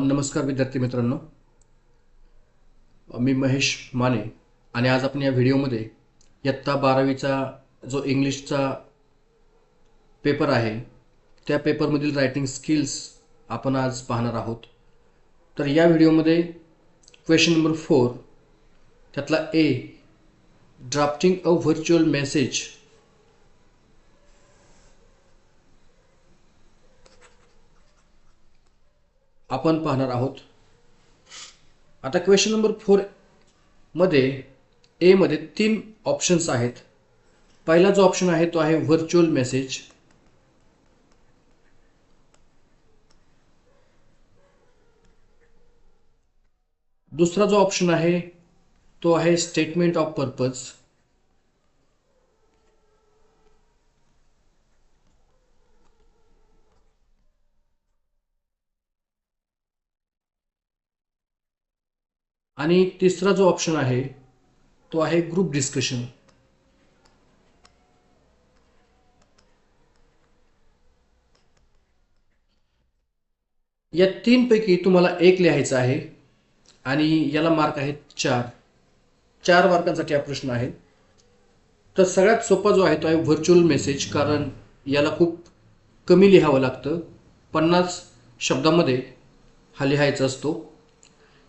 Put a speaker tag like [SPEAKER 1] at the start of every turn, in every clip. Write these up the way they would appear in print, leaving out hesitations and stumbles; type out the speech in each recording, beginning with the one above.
[SPEAKER 1] नमस्कार विद्यार्थी मित्रांनो, मी महेश माने आणि आज आपण या व्हिडिओमध्ये इयत्ता 12वीचा जो इंग्लिशचा पेपर आहे त्या पेपरमधील रायटिंग स्किल्स आपण आज पाहणार आहोत। तर या व्हिडिओमध्ये क्वेश्चन नंबर 4 त्यातला ए ड्राफ्टिंग अ व्हर्च्युअल मेसेज आपण पाहणार आहोत। आता क्वेश्चन नंबर 4 मध्ये ए मध्ये 3 ऑप्शन्स आहेत। पहिला जो ऑप्शन आहे तो आहे व्हर्च्युअल मेसेज, दुसरा जो ऑप्शन आहे तो आहे स्टेटमेंट ऑफ पर्पज, आणि तिसरा जो ऑप्शन आहे तो आहे ग्रुप डिस्कशन। या 3 पैकी तुम्हाला एक लिहायचा आहे आणि याला मार्क आहेत 4 मार्कांसाठी हा प्रश्न आहे। तर सगळ्यात सोपा जो आहे तो आहे व्हर्च्युअल मेसेज, कारण याला खूप कमी लिहावं लागतं, 50 शब्दामध्ये हा लिहायचा असतो।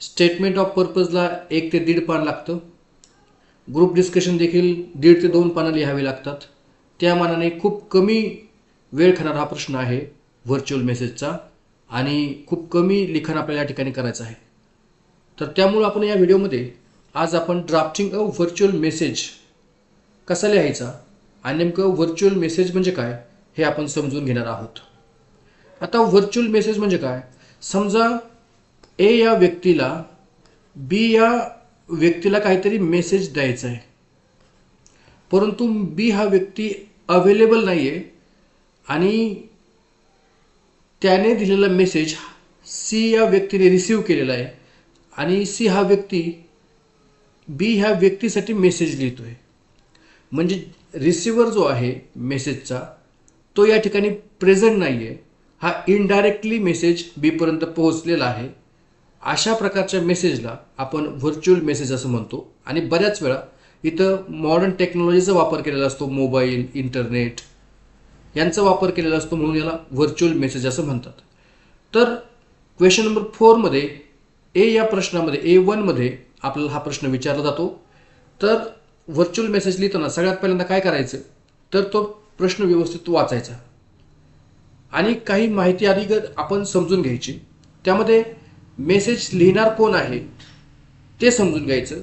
[SPEAKER 1] स्टेटमेंट ऑफ पर्पजला 1 ते 1.5 पान लागतं। ग्रुप डिस्कशन देखील 1.5 ते 2 पानं लिहावी लागतात। त्या मानाने खूप कमी वेळ खाणारा हा प्रश्न आहे व्हर्च्युअल मेसेजचा आणि खूप कमी लिखाण आपल्याला या ठिकाणी करायचं आहे। तर त्यामुळे आपण या व्हिडिओमध्ये आज आपण ड्राफ्टिंग अ व्हर्च्युअल मेसेज कसा लिहायचा आणि नेमकं व्हर्च्युअल मेसेज म्हणजे काय हे आपण समजून घेणार आहोत। आता व्हर्च्युअल मेसेज म्हणजे काय, समजा ए या व्यक्तीला बी या व्यक्तीला काहीतरी मेसेज द्यायचा आहे, परंतु बी हा व्यक्ती अवेलेबल नाही आहे आणि त्याने दिलेला मेसेज सी या व्यक्तीने रिसीव केलेला आहे आणि सी हा व्यक्ती बी ह्या व्यक्तीसाठी मेसेज लिहितोय। म्हणजे रिसिव्हर जो आहे मेसेजचा तो या ठिकाणी प्रेझेंट नाही आहे, हा इनडायरेक्टली मेसेज बी पर्यंत पोहोचलेला आहे। अशा प्रकारच्या मेसेजला आपण व्हर्च्युअल मेसेज असं म्हणतो आणि बऱ्याच वेळा इथं मॉडर्न टेक्नॉलॉजीचा वापर केलेला असतो, मोबाईल, इंटरनेट यांचा वापर केलेला असतो, म्हणून याला व्हर्च्युअल मेसेज असं म्हणतात। तर क्वेश्चन नंबर 4 मध्ये ए या प्रश्नामध्ये A1 मध्ये आपल्याला हा प्रश्न विचारला जातो। तर व्हर्च्युअल मेसेज लिहिताना सगळ्यात पहिल्यांदा काय करायचं, तर तो प्रश्न व्यवस्थित वाचायचा आणि काही माहिती आधी आपण समजून घ्यायची। त्यामध्ये मेसेज लिहिणार कोण आहे ते समजून घ्यायचं,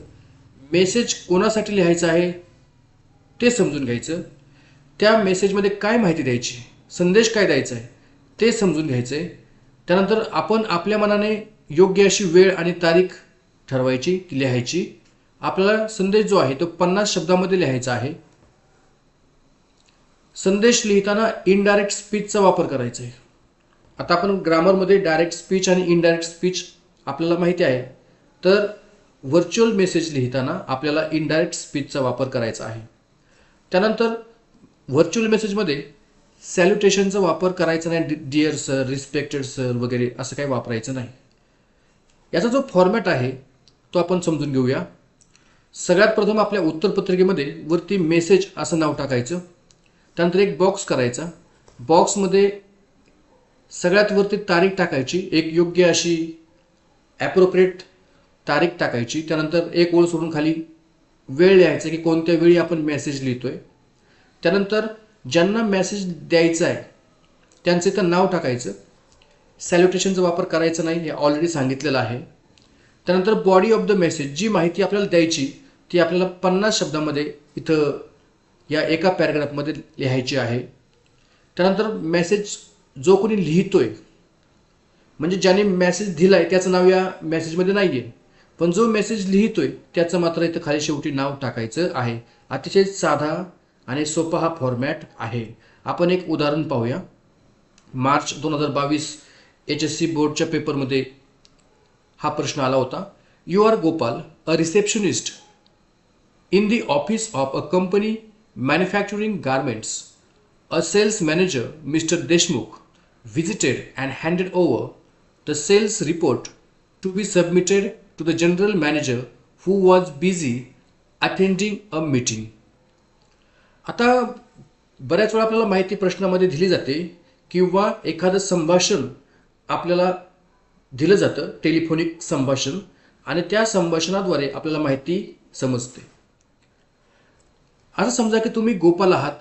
[SPEAKER 1] मेसेज कोणासाठी लिहायचा आहे ते समजून घ्यायचं, त्या मेसेजमध्ये काय माहिती द्यायची, संदेश काय द्यायचा आहे ते समजून घ्यायचंय। त्यानंतर आपण आपल्या मनाने योग्य अशी वेळ आणि तारीख ठरवायची, ती लिहायची। आपल्याला संदेश जो आहे तो 50 शब्दामध्ये लिहायचा आहे। संदेश लिहिताना इनडायरेक्ट स्पीचचा वापर करायचा आहे। आता आपण ग्रामरमध्ये डायरेक्ट स्पीच आणि इनडायरेक्ट स्पीच आपल्याला माहिती आहे, तर व्हर्च्युअल मेसेज लिहिताना आपल्याला इनडायरेक्ट स्पीचचा वापर करायचा आहे। त्यानंतर व्हर्च्युअल मेसेजमध्ये सॅल्युटेशनचा वापर करायचा नाही, डिअर सर, रिस्पेक्टेड सर वगैरे असं काही वापरायचं नाही। याचा जो फॉर्मॅट आहे तो आपण समजून घेऊया। सगळ्यात प्रथम आपल्या उत्तरपत्रिकेमध्ये वरती मेसेज असं नाव टाकायचं, त्यानंतर एक बॉक्स करायचा, बॉक्समध्ये सगळ्यात वरती तारीख टाकायची, एक योग्य अशी ॲप्रोप्रिएट तारीख टाकायची। त्यानंतर एक ओळ सोडून खाली वेळ लिहायचा की कोणत्या वेळी आपण मेसेज लिहितोय। त्यानंतर ज्यांना मेसेज द्यायचा आहे त्यांचं इथं नाव टाकायचं, सॅल्युटेशनचा वापर करायचा नाही, हे ऑलरेडी सांगितलेलं आहे। त्यानंतर बॉडी ऑफ द मेसेज, जी माहिती आपल्याला द्यायची ती आपल्याला 50 शब्दामध्ये इथं या एका पॅराग्राफमध्ये लिहायची आहे। त्यानंतर मेसेज जो कोणी लिहितोय, म्हणजे ज्याने मेसेज दिलाय त्याचं नाव या मेसेजमध्ये नाही आहे, पण जो मेसेज लिहितोय त्याचं मात्र इथं खाली शेवटी नाव टाकायचं आहे। अतिशय साधा आणि सोपा हा फॉर्मॅट आहे। आपण एक उदाहरण पाहूया। मार्च 2022 HSC बोर्डच्या पेपरमध्ये हा प्रश्न आला होता। You are Gopal, a receptionist in the office of a company manufacturing garments. A sales manager, Mr. Deshmukh, visited and handed over the sales report to be submitted to the general manager who was busy attending a meeting. आता बऱ्याच वेळा आपल्याला माहिती प्रश्नामध्ये दिली जाते किंवा एखादं संभाषण आपल्याला दिलं जातं, टेलिफोनिक संभाषण, आणि त्या संभाषणाद्वारे आपल्याला माहिती समजते. असं समजा की तुम्ही गोपाल आहात,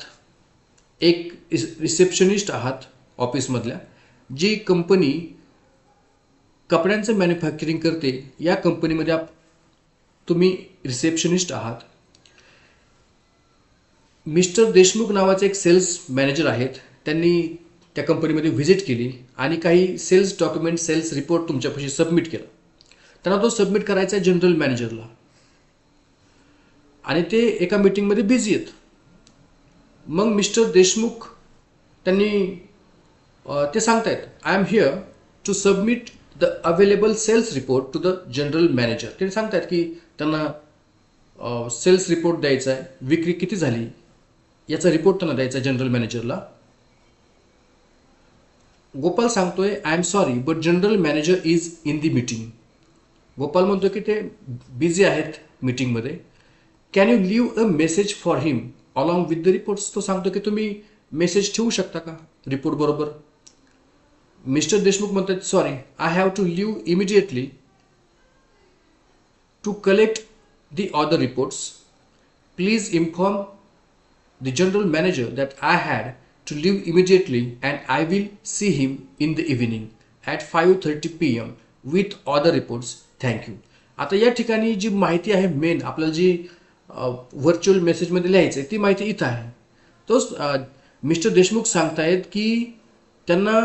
[SPEAKER 1] एक रिसेप्शनिस्ट आहात ऑफिसमधल्या, जी कंपनी कपड्यांचं मॅन्युफॅक्चरिंग करते, या कंपनीमध्ये तुम्ही रिसेप्शनिस्ट आहात. मिस्टर देशमुख नावाचे एक सेल्स मॅनेजर आहेत, त्यांनी त्या कंपनीमध्ये व्हिजिट केली आणि काही सेल्स डॉक्युमेंट, सेल्स रिपोर्ट तुमच्यापाशी सबमिट केला. त्यांना तो सबमिट करायचा आहे जनरल मॅनेजरला, आणि ते एका मीटिंगमध्ये बिझी आहेत. मग मिस्टर देशमुख त्यांनी ते सांगतायत, I am here to submit the available sales report to the general manager. ते सांगतायत की त्यांना सेल्स रिपोर्ट द्यायचा आहे, विक्री किती झाली याचा रिपोर्ट त्यांना द्यायचा आहे जनरल मॅनेजरला. गोपाल सांगतोय, I am sorry but general manager is in the meeting. Gopal म्हणतोय की ते बिझी आहेत मीटिंगमध्ये. Can you leave a message for him along with the reports. तो सांगतो की तुम्ही मेसेज ठेवू शकता का रिपोर्ट बरोबर. मिस्टर देशमुख म्हणतात, sorry I have to leave immediately to collect the other reports. Please inform the general manager that I had to leave immediately and I will see him in the evening at 5:30 PM with other reports. Thank you. आता या ठिकाणी जी माहिती आहे, main आपल्याला जी virtual मेसेजमध्ये लिहायचं आहे ती माहिती इथं आहे. तोच मिस्टर देशमुख सांगतायत की त्यांना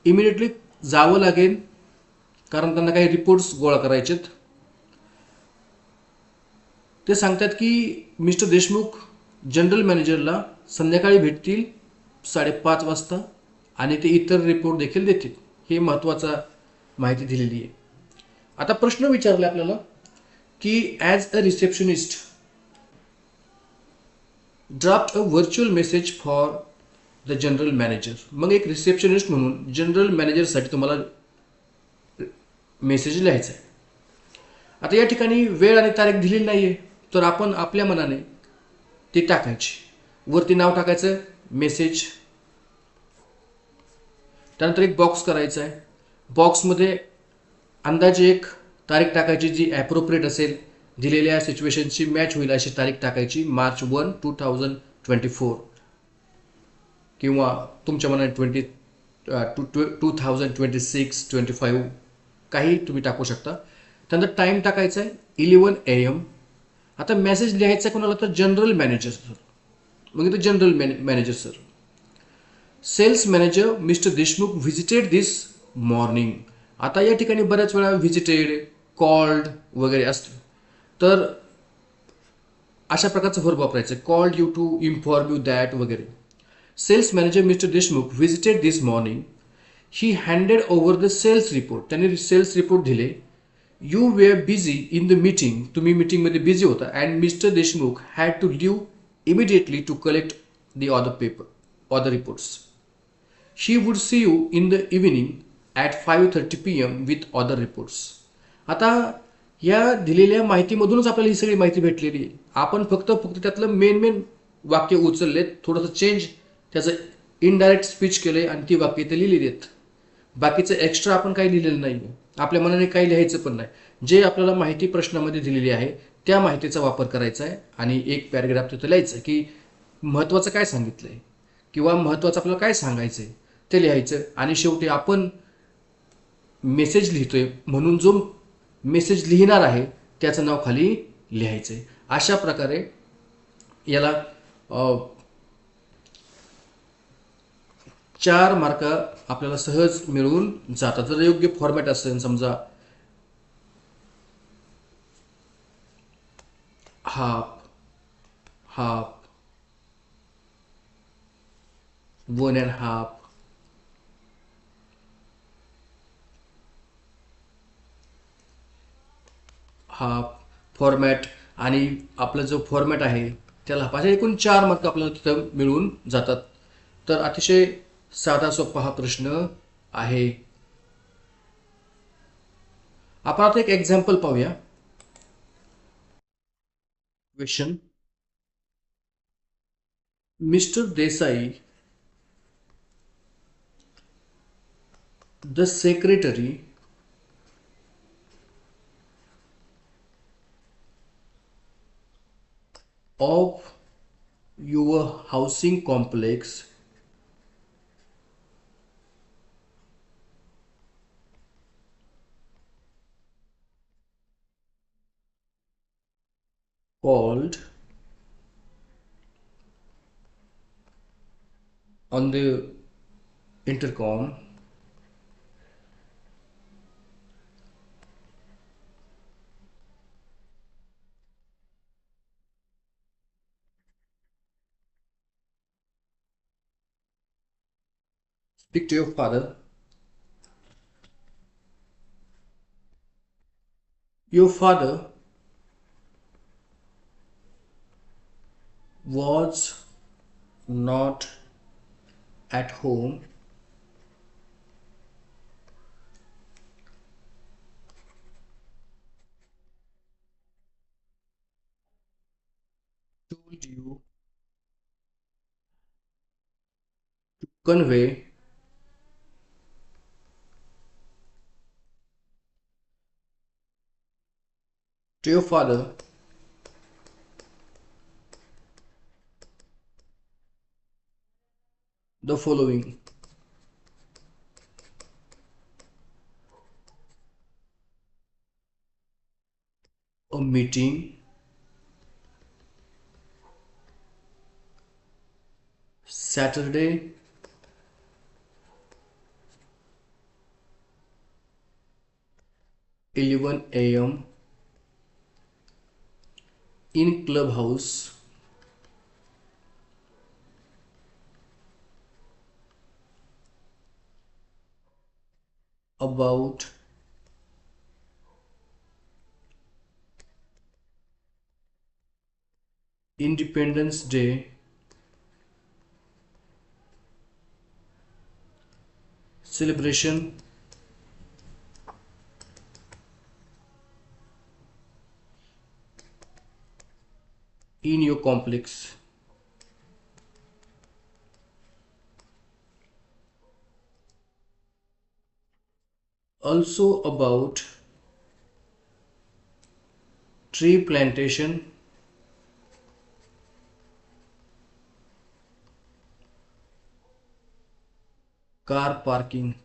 [SPEAKER 1] इमिडिएटली जावं लागेल, कारण त्यांना काही रिपोर्ट्स गोळा करायचेत. ते सांगतात की मिस्टर देशमुख जनरल मॅनेजरला संध्याकाळी भेटतील 5:30 वाजता आणि ते इतर रिपोर्ट देखील देतील. हे महत्त्वाचा माहिती दिलेली आहे. आता प्रश्न विचारला आपल्याला की as a receptionist draft a virtual message for the general manager. मग एक रिसेप्शनिस्ट म्हणून जनरल मॅनेजरसाठी तुम्हाला मेसेज लिहायचा आहे. आता या ठिकाणी वेळ आणि तारीख दिलेली नाही आहे, तर आपण आपल्या मनाने ती टाकायची. वरती नाव टाकायचं, मेसेज, त्यानंतर एक बॉक्स करायचा आहे. बॉक्समध्ये अंदाजे एक तारीख टाकायची जी ॲप्रोप्रिएट असेल, दिलेल्या सिच्युएशनची मॅच होईल अशी तारीख टाकायची. March 1, 2024 किंवा तुमच्या मनाने 2026, 25 काही तुम्ही टाकू शकता. त्यानंतर टाईम टाकायचा आहे 11 AM. आता मेसेज लिहायचा कोणाला, तर जनरल मॅनेजर सर. मग इथं general manager sir. Sales manager mister Deshmukh visited this morning. आता या ठिकाणी बऱ्याच वेळा व्हिजिटेड, कॉल्ड वगैरे असतं, तर अशा प्रकारचं वर्ब वापरायचं. Called you to inform you that वगैरे. Sales manager mister Deshmukh visited this morning. He handed over the sales report. त्यांनी सेल्स रिपोर्ट दिले. You were busy in the meeting. तुम्ही मीटिंगमध्ये बिझी होता. And mister Deshmukh had to leave immediately to collect the other reports. She would see you in the evening at 5:30 PM with other reports. आता या दिलेल्या माहितीमधूनच आपल्याला ही सगळी माहिती भेटलेली आहे. आपण फक्त त्यातलं मेन वाक्य उचललेत, थोडंसं चेंज त्याचं इनडायरेक्ट स्पीच केलंय आणि ती वाक्य इथे लिहिलेली आहेत. बाकीचं एक्स्ट्रा आपण काही लिहिलेलं नाही, आपल्या मनाने काही लिहायचं पण नाही. जे आपल्याला माहिती प्रश्नामध्ये दिलेली आहे त्या माहितीचा वापर करायचा आहे आणि एक पॅराग्राफ तिथं लिहायचं की महत्त्वाचं काय सांगितलं आहे किंवा महत्त्वाचं आपल्याला काय सांगायचं आहे ते लिहायचं. आणि शेवटी आपण मेसेज लिहितोय म्हणून जो मेसेज लिहिणार आहे त्याचं नाव खाली लिहायचं आहे. अशा प्रकारे याला 4 मार्क आपल्याला सहज मिळून जातात जर योग्य फॉर्मॅट असेल. समजा हाफ, 1.5, हाफ फॉर्मॅट आणि आपला जो फॉर्मॅट आहे त्याला असे एकूण 4 मार्क आपल्याला तिथं मिळून जातात. तर अतिशय साधा सोपा हा प्रश्न आहे. आपण आता एक एक्झाम्पल पाहूया. Question. Mister Desai, the secretary of your housing complex called on the intercom speak to your father. Your father was not at home told you to convey to your father the following. A meeting Saturday 11 a.m. in clubhouse about Independence Day celebration in your complex. Also about tree plantation, car parking.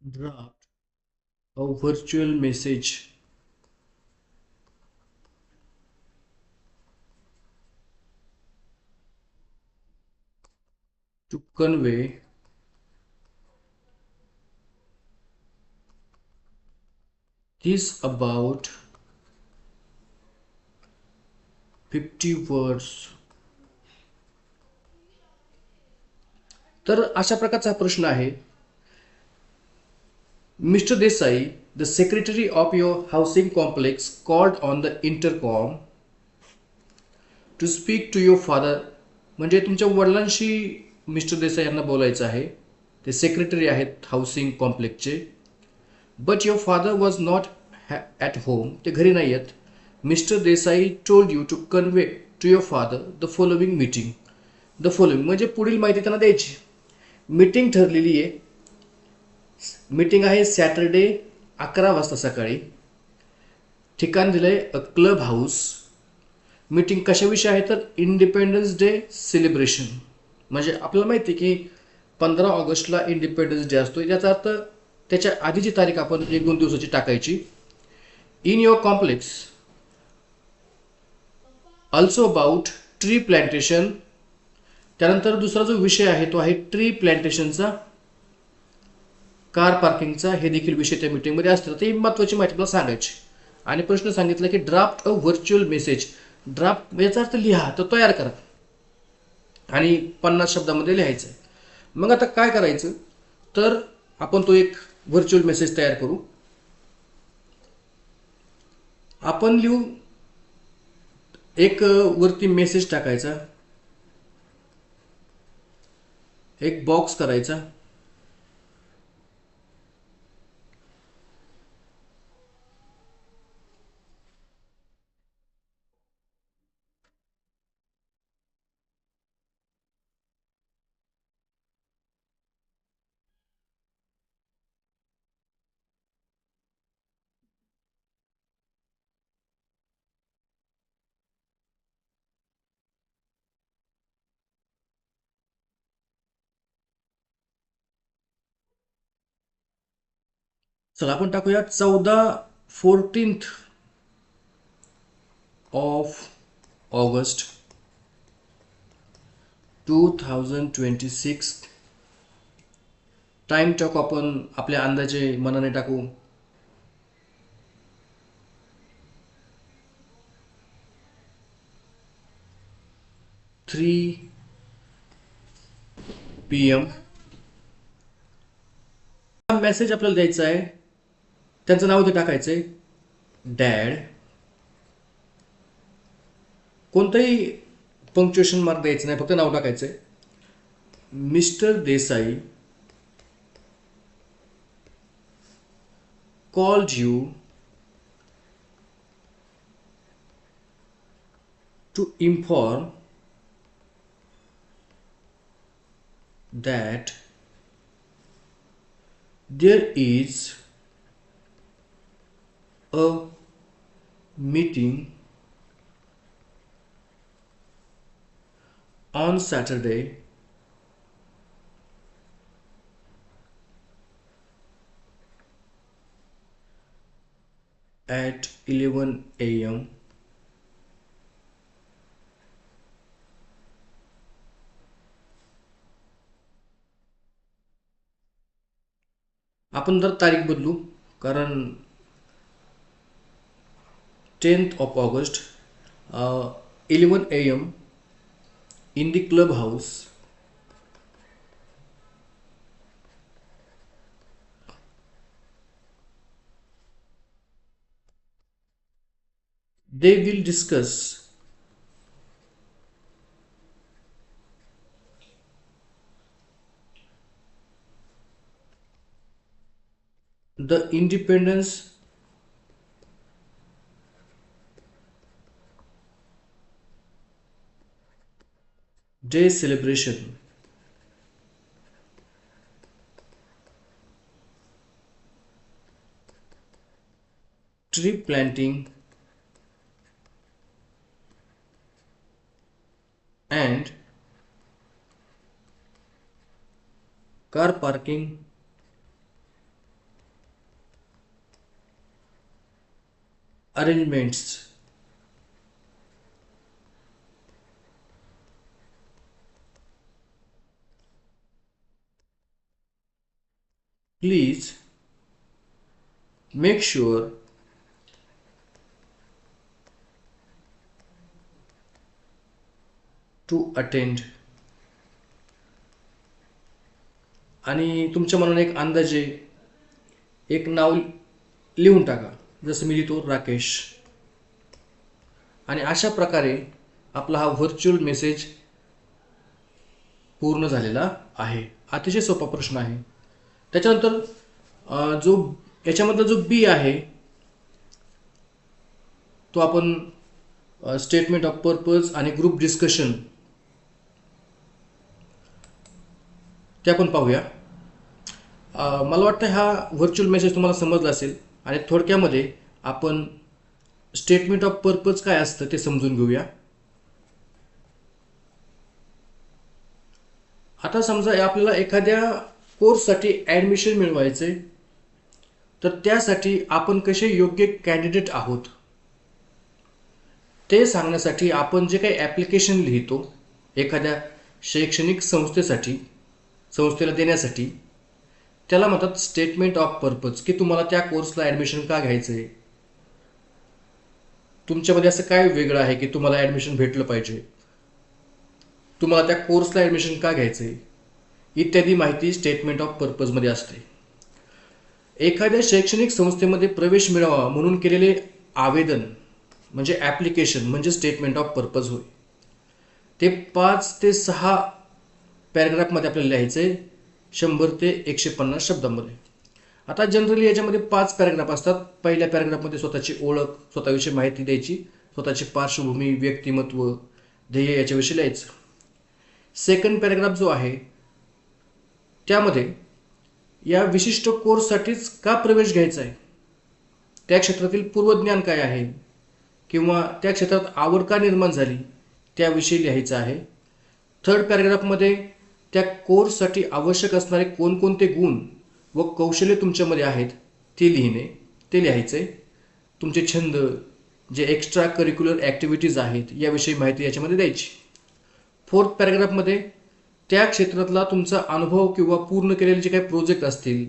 [SPEAKER 1] Draft a virtual message to convey this about 50 words. तर अशा प्रकारचा हा प्रश्न आहे. Mister Desai, the secretary of your housing complex called on the intercom to speak to your father. म्हणजे तुमच्या वडिलांशी mister Desai यांना बोलायचं आहे. ते सेक्रेटरी आहेत हाऊसिंग कॉम्प्लेक्सचे. But your father was not at home. ते घरी नाही आहेत. Mister Desai told you to convey to your father the following meeting. The following म्हणजे पुढील माहिती त्यांना द्यायची. मीटिंग ठरलेली आहे. मीटिंग आहे सॅटरडे 11 वाजता सकाळी. ठिकाण दिलंय क्लब हाऊस. मीटिंग कशाविषयी आहे तर इंडिपेंडन्स डे सेलिब्रेशन. म्हणजे आपल्याला माहिती आहे की 15 ऑगस्टला इंडिपेंडन्स डे असतो. याचा अर्थ त्याच्या आधीची तारीख आपण 1-2 दिवसाची टाकायची. In your complex also about tree plantation. त्यानंतर दुसरा जो विषय आहे तो आहे ट्री प्लांटेशनचा, कार पार्किंगचा. हे देखील विषय त्या मीटिंगमध्ये असतात. ही महत्त्वाची माहिती आपल्याला सांगायची. आणि प्रश्न सांगितला की draft a virtual message. Draft याचा अर्थ लिहा, तर तयार करा आणि 50 शब्दामध्ये लिहायचं आहे. मग आता काय करायचं तर आपण तो एक व्हर्च्युअल मेसेज तयार करू. आपण लिहू एक वरती मेसेज टाकायचा, एक बॉक्स करायचा, चला आपण टाकूया 14th ऑफ ऑगस्ट 2026. टाइम टाकू आपण आपल्या अंदाजे मनाने टाकू. 3 PM. हा मेसेज आपल्याला द्यायचा आहे, त्यांचं नाव ते टाकायचंय डॅड. कोणतंही पंक्च्युएशन मार्क द्यायचं नाही, फक्त नाव टाकायचंय. Mister Desai called you to inform that there is a meeting on Saturday at 11 AM. आपण जर तारीख बदलू, कारण 10th of August 11 AM in the clubhouse. They will discuss the Independence Day celebration. Tree planting and car parking arrangements. Please make sure to attend. आणि तुमच्या मनाने एक अंदाजे एक नाव लिहून टाका, जसं मी लिहितो राकेश. आणि अशा प्रकारे आपला हा व्हर्च्युअल मेसेज पूर्ण झालेला आहे. अतिशय सोपा प्रश्न आहे. त्याच्यानंतर जो याच्यामधला जो बी आहे तो आपण स्टेटमेंट ऑफ पर्पज आणि ग्रुप डिस्कशन ते आपण पाहूया. मला वाटतं हा व्हर्च्युअल मेसेज तुम्हाला समजला असेल आणि थोडक्यामध्ये आपण स्टेटमेंट ऑफ पर्पज काय असतं ते समजून घेऊया. आता समजा आपल्याला एखाद्या कोर्ससाठी ॲडमिशन मिळवायचे, तर त्यासाठी आपण कसे योग्य कॅन्डिडेट आहोत ते सांगण्यासाठी आपण जे काही ॲप्लिकेशन लिहितो एखाद्या शैक्षणिक संस्थेला देण्यासाठी, त्याला म्हणतात स्टेटमेंट ऑफ पर्पज. की तुम्हाला त्या कोर्सला ॲडमिशन का घ्यायचं आहे, तुमच्यामध्ये असं काय वेगळं आहे की तुम्हाला ॲडमिशन भेटलं पाहिजे, तुम्हाला त्या कोर्सला ॲडमिशन का घ्यायचं आहे, इत्यादी माहिती स्टेटमेंट ऑफ पर्पजमध्ये असते. एखाद्या शैक्षणिक संस्थेमध्ये प्रवेश मिळावा म्हणून केलेले आवेदन म्हणजे ॲप्लिकेशन म्हणजे स्टेटमेंट ऑफ पर्पज होय. ते 5 ते 6 पॅराग्राफमध्ये आपल्याला लिहायचं आहे 100 ते 150 शब्दांमध्ये. आता जनरली याच्यामध्ये 5 पॅराग्राफ असतात. पहिल्या पॅराग्राफमध्ये स्वतःची ओळख, स्वतःविषयी माहिती द्यायची, स्वतःची पार्श्वभूमी, व्यक्तिमत्व, ध्येय याच्याविषयी लिहायचं. सेकंड पॅराग्राफ जो आहे त्यामध्ये या विशिष्ट कोर्ससाठीच का प्रवेश घ्यायचा आहे, त्या क्षेत्रातील पूर्वज्ञान काय आहे किंवा त्या क्षेत्रात आवड का निर्माण झाली त्याविषयी लिहायचं आहे. थर्ड पॅराग्राफमध्ये त्या कोर्ससाठी आवश्यक असणारे कोणकोणते गुण व कौशल्य तुमच्यामध्ये आहेत ते लिहायचं आहे. तुमचे छंद, जे एक्स्ट्रा करिक्युलर ॲक्टिव्हिटीज आहेत याविषयी माहिती याच्यामध्ये द्यायची. फोर्थ पॅराग्राफमध्ये त्या क्षेत्रातला तुमचा अनुभव किंवा पूर्ण केलेले जे काही प्रोजेक्ट असतील,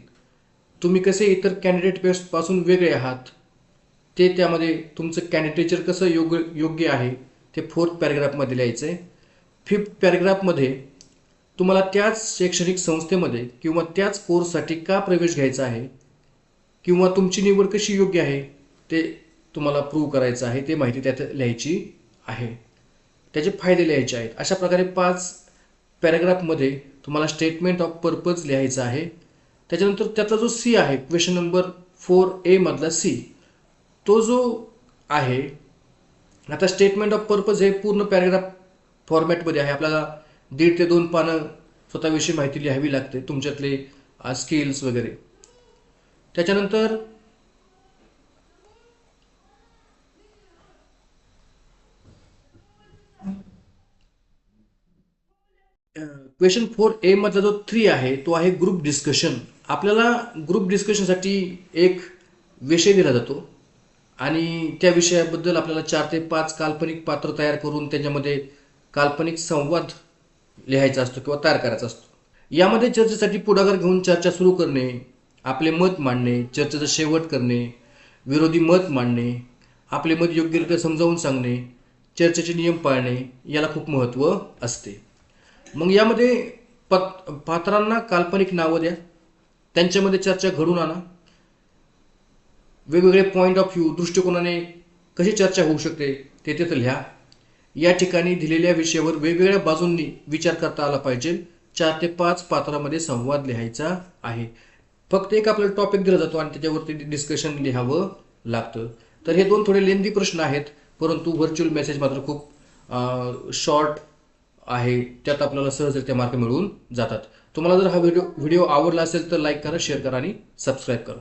[SPEAKER 1] तुम्ही कसे इतर कॅन्डिडेटपासून वेगळे आहात, ते त्यामध्ये तुमचं कॅन्डिडेचर कसं योग्य आहे ते फोर्थ पॅराग्राफमध्ये लिहायचं आहे. फिफ्थ पॅराग्राफमध्ये तुम्हाला त्याच शैक्षणिक संस्थेमध्ये किंवा त्याच कोर्ससाठी का प्रवेश घ्यायचा आहे किंवा तुमची निवड कशी योग्य आहे ते तुम्हाला प्रूव्ह करायचं आहे, ते माहिती त्यात लिहायची आहे. त्याचे फायदे लिहायचे आहेत. अशा प्रकारे 5 पॅराग्राफमध्ये तुम्हाला स्टेटमेंट ऑफ पर्पज लिहायचं आहे. त्याच्यानंतर त्याचा जो सी आहे, क्वेश्चन नंबर 4A मधला सी, तो जो आहे, आता स्टेटमेंट ऑफ पर्पज हे पूर्ण पॅराग्राफ फॉर्मॅटमध्ये आहे. आपल्याला 1.5 ते 2 पानं स्वतःविषयी माहिती लिहावी लागते, तुमच्यातले स्किल्स वगैरे. त्याच्यानंतर क्वेश्चन 4A मधला जो 3 आहे तो आहे ग्रुप डिस्कशन. आपल्याला ग्रुप डिस्कशनसाठी एक विषय दिला जातो आणि त्या विषयाबद्दल आपल्याला 4 ते 5 काल्पनिक पात्र तयार करून त्याच्यामध्ये काल्पनिक संवाद लिहायचा असतो किंवा तयार करायचा असतो. यामध्ये चर्चेसाठी पुढाकार घेऊन चर्चा सुरू करणे, आपले मत मांडणे, चर्चेचा शेवट करणे, विरोधी मत मांडणे, आपले मत योग्यरित्या समजावून सांगणे, चर्चेचे नियम पाळणे याला खूप महत्त्व असते. मग यामध्ये पात्रांना काल्पनिक नावं द्या, त्यांच्यामध्ये चर्चा घडून आणा, वेगवेगळे पॉईंट ऑफ व्ह्यू, दृष्टिकोनाने कशी चर्चा होऊ शकते ते तिथं लिहा. या ठिकाणी दिलेल्या विषयावर वेगवेगळ्या बाजूंनी विचार करता आला पाहिजे. 4 ते 5 पात्रामध्ये संवाद लिहायचा आहे. फक्त एक आपल्याला टॉपिक दिला जातो आणि त्याच्यावरती डिस्कशन लिहावं लागतं. तर हे 2 थोडे लेंदी प्रश्न आहेत, परंतु व्हर्च्युअल मेसेज मात्र खूप शॉर्ट आहे, त्यात आपल्याला सहजरित्या मार्क मिळून जातात. तुम्हाला जर हा व्हिडिओ आवडला असेल तर लाईक करा, शेअर करा आणि सबस्क्राईब करा.